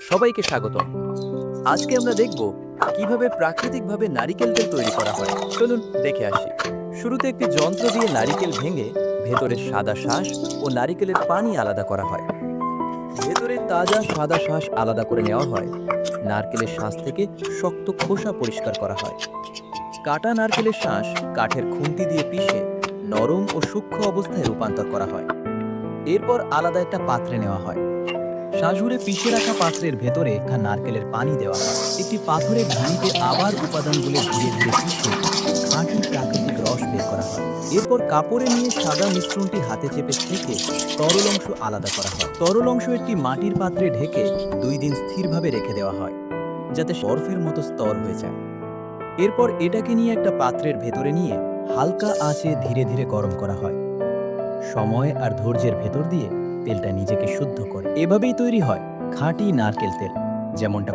সবাইকে স্বাগতম। আজকে আমরা দেখব কিভাবে প্রাকৃতিকভাবে নারিকেল তেল তৈরি করা হয়। চলুন দেখে আসি। শুরুতে একটি যন্ত্র দিয়ে নারিকেল ভেঙে ভেতরের সাদা শাঁস ও নারিকেলের পানি আলাদা করা হয়। ভেতরের তাজা সাদা শাঁস আলাদা করে নেওয়া হয়। নারকেলের শাঁস থেকে শক্ত খোসা পরিষ্কার করা হয়। কাটা নারকেলের শাঁস কাঠের খুন্তি দিয়ে পিষে নরম ও সূক্ষ্ম অবস্থায় রূপান্তর করা হয়। এরপর আলাদা একটা পাত্রে নেওয়া হয়। শাঁসুরে পিষে রাখা পাত্রের ভেতরে নারকেলের পানি দেওয়া হয়। একটি পাথরের ঝুড়িতে আবার উপাদানগুলো ধীরে ধীরে পিষে খাঁটি প্রাকৃতিক রস বের করা হয়। এরপর কাপড়ে নিয়ে সাদা মিশ্রণটি হাতে চেপে ছেঁকে তরল অংশ আলাদা করা হয়। তরল অংশ একটি মাটির পাত্রে ঢেকে 2 দিন স্থিরভাবে রেখে দেওয়া হয়, যাতে বরফের মতো স্তর হয়ে যায়। এরপর এটাকে নিয়ে একটা পাত্রের ভেতরে নিয়ে হালকা আঁচে ধীরে ধীরে গরম করা হয়। সময় আর ধৈর্যের ভেতর দিয়ে তেলটা নিজেকে শুদ্ধ করে। এভাবেই তৈরি হয় খাঁটি নারকেল তেল, যেমনটা